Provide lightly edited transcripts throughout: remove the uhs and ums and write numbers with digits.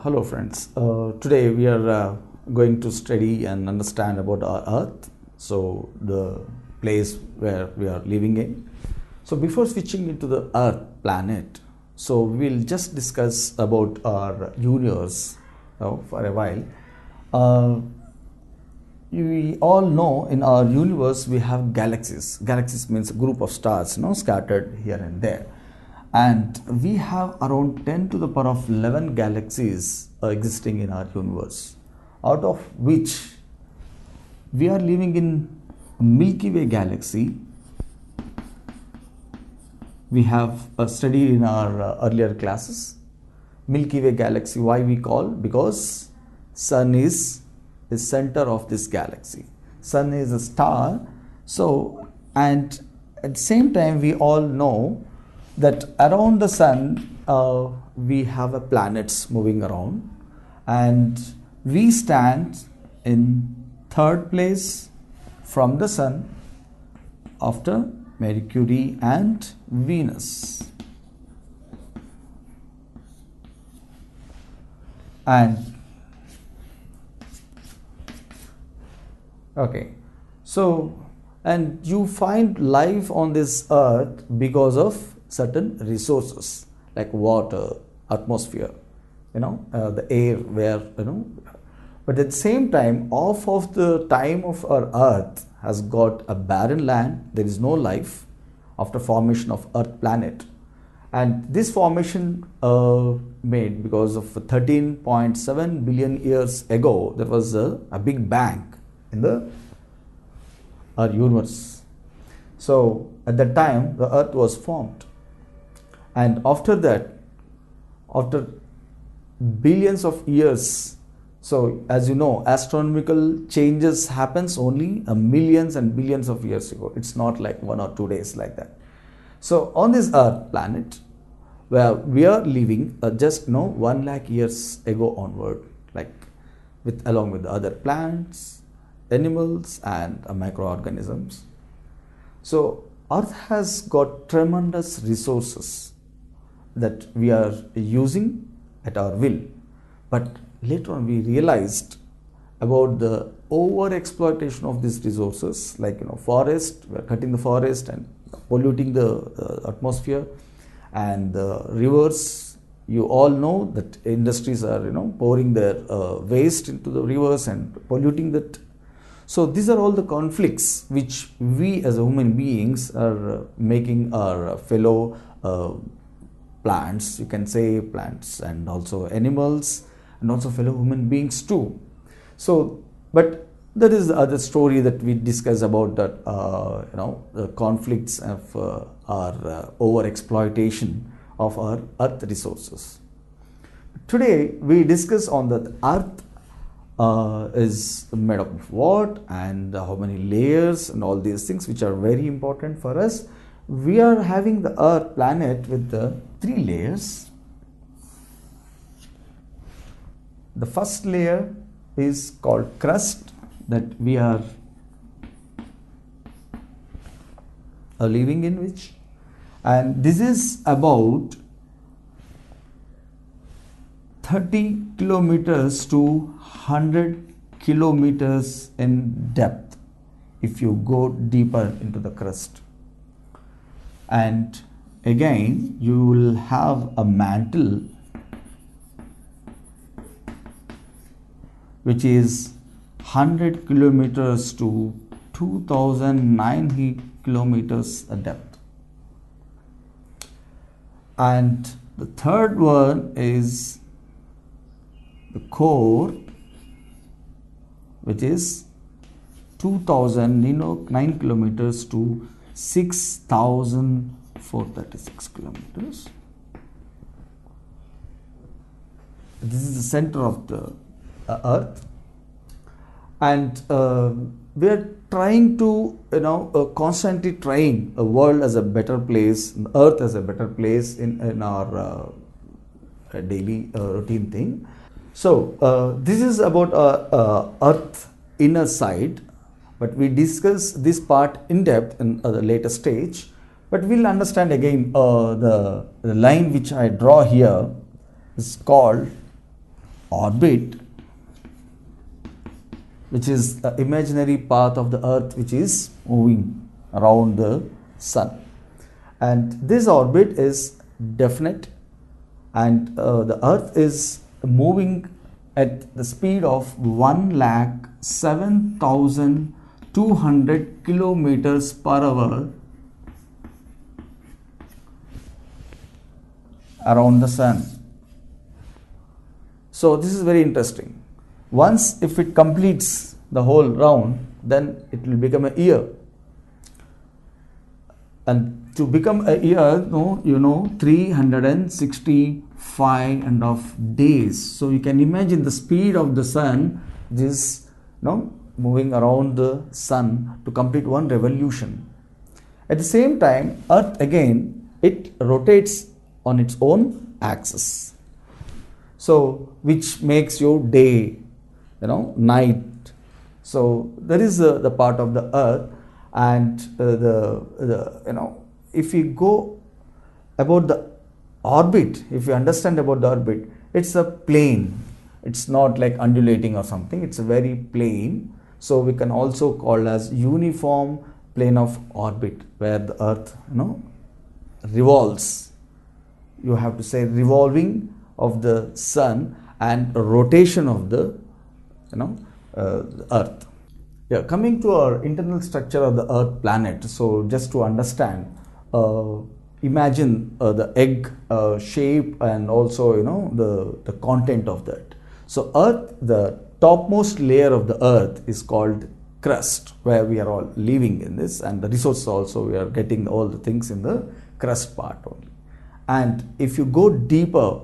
Hello friends, today we are going to study and understand about our earth, so the place where we are living in. So before switching into the earth planet, so we'll just discuss about our universe for a while. We all know in our universe we have galaxies. Galaxies means a group of stars scattered here and there. And we have around 10 to the power of 11 galaxies existing in our universe, out of which we are living in Milky Way galaxy. We have studied in our earlier classes. Milky Way galaxy, why we call? Because Sun is the center of this galaxy. Sun is a star. So, and at the same time we all know that around the sun we have planets moving around, and we stand in third place from the sun after Mercury and Venus. And okay, so and you find life on this earth because of certain resources like water, atmosphere, the air where, but at the same time, half of the time of our earth has got a barren land. There is no life after formation of earth planet. And this formation made because of 13.7 billion years ago, there was a big bang in our universe. So at that time, the earth was formed. And after that, after billions of years, so as you know, astronomical changes happens only millions and billions of years ago. It's not like 1 or 2 days like that. So on this earth planet, where we are living just 1 lakh years ago onward, like along with the other plants, animals and microorganisms. So earth has got tremendous resources that we are using at our will, but later on we realized about the over exploitation of these resources, like forest, we are cutting the forest and polluting the atmosphere, and the rivers, you all know that industries are pouring their waste into the rivers and polluting that. So these are all the conflicts which we as human beings are making our fellow plants, you can say plants, and also animals, and also fellow human beings too. So, but that is the other story that we discuss about that, the conflicts of our over exploitation of our earth resources. Today we discuss on that earth is made up of what and how many layers and all these things which are very important for us. We are having the earth planet with the 3 layers. The first layer is called crust, that we are living in which, and this is about 30 kilometers to 100 kilometers in depth if you go deeper into the crust. And again you will have a mantle which is 100 kilometers to 2009 kilometers depth. And the third one is the core, which is 2009 kilometers to 6,436 kilometers. This is the center of the earth, and we are trying to constantly trying a world as a better place, earth as a better place in our daily routine thing. So this is about earth inner side, but we discuss this part in depth in the later stage. But we'll understand again the line which I draw here is called orbit, which is the imaginary path of the earth which is moving around the sun. And this orbit is definite, and the earth is moving at the speed of 107,200 kilometers per hour around the sun. So this is very interesting. Once if it completes the whole round, then it will become a year. And to become a year, 365 days. So you can imagine the speed of the sun, this moving around the sun to complete one revolution. At the same time, earth again, it rotates on its own axis. So which makes your day, night. So there is the part of the earth. And if you go about the orbit, if you understand about the orbit, it's a plane. It's not like undulating or something. It's a very plane. So we can also call as uniform plane of orbit, where the earth revolves. You have to say revolving of the sun and rotation of the earth. Yeah, coming to our internal structure of the earth planet. So just to understand, imagine the egg shape and also the content of that. So earth, the topmost layer of the earth is called crust, where we are all living in this, and the resources also we are getting all the things in the crust part only. And if you go deeper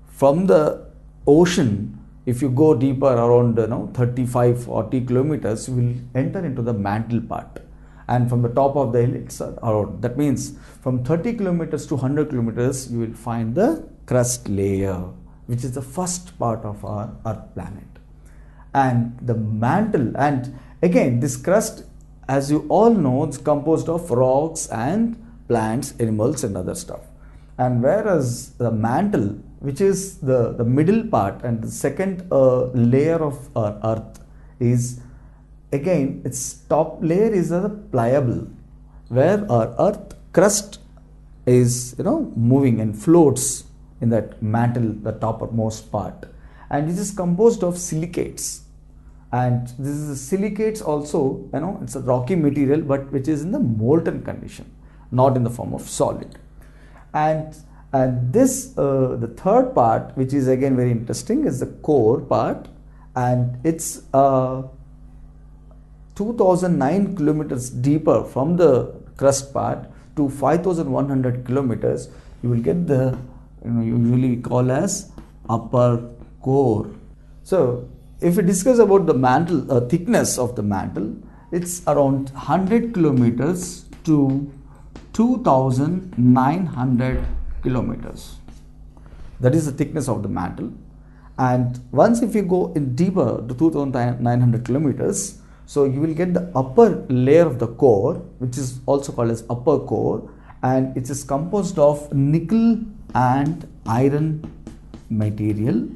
from the ocean, if you go deeper around 35-40 kilometers, you will enter into the mantle part. And from the top of the hill, it's around. That means from 30 kilometers to 100 kilometers, you will find the crust layer, which is the first part of our earth planet. And the mantle, and again this crust, as you all know, it's composed of rocks and plants, animals and other stuff. And whereas the mantle, which is the middle part and the second layer of our earth, is again its top layer is pliable, where our earth crust is moving and floats in that mantle, the topmost part, and it is composed of silicates. And this is silicates also, it's a rocky material, but which is in the molten condition, not in the form of solid. And this the third part, which is again very interesting, is the core part, and it's 2009 kilometers deeper from the crust part to 5100 kilometers. You will get the usually we call as upper core. So if we discuss about the mantle, thickness of the mantle, it's around 100 kilometers to 2900 kilometers. That is the thickness of the mantle. And once if you go in deeper to 2900 kilometers, so you will get the upper layer of the core, which is also called as upper core, and it is composed of nickel and iron material,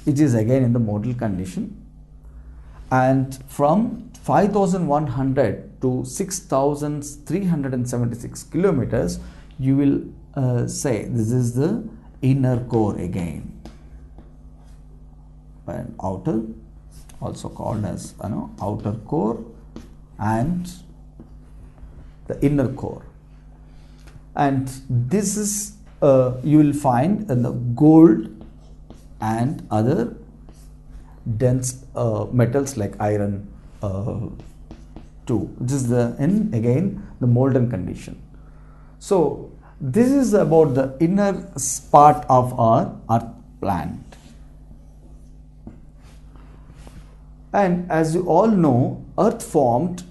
which is again in the molten condition. And from 5100 to 6376 kilometers, you will say this is the inner core again, and outer, also called as outer core, and the inner core. And this is you will find in the gold and other dense metals like iron too. This is again the molten condition. So this is about the inner part of our earth planet. And as you all know, earth formed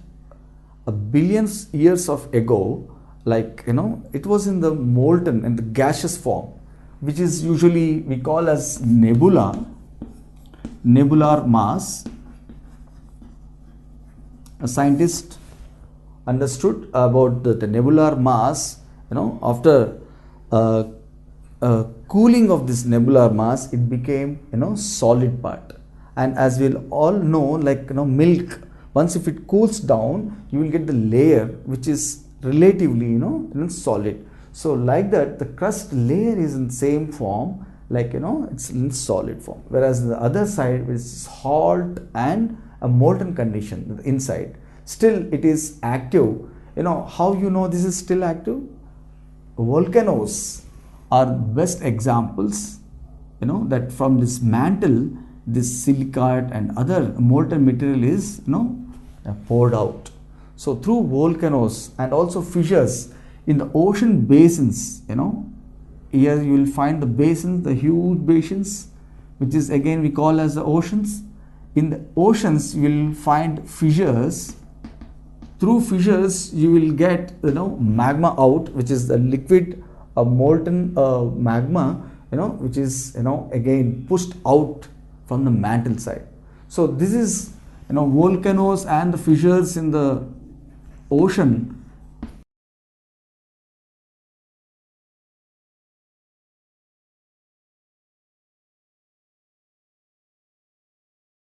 a billions years of ago, like it was in the molten and the gaseous form, which is usually we call as nebula, nebular mass. A scientist understood about the nebular mass after cooling of this nebular mass, it became, solid part. And as we'll all know, like, milk, once if it cools down, you will get the layer which is relatively, solid. So like that, the crust layer is in same form, like, it's in solid form. Whereas the other side, which is hot and a molten condition inside, still it is active. How you know this is still active? Volcanoes are best examples, that from this mantle, this silicate and other molten material is, poured out. So through volcanoes and also fissures in the ocean basins, here you will find the basins, the huge basins, which is again we call as the oceans. In the oceans you will find fissures. Through fissures you will get, magma out, which is the liquid, molten magma, which is, again pushed out from the mantle side. So this is, volcanoes and the fissures in the ocean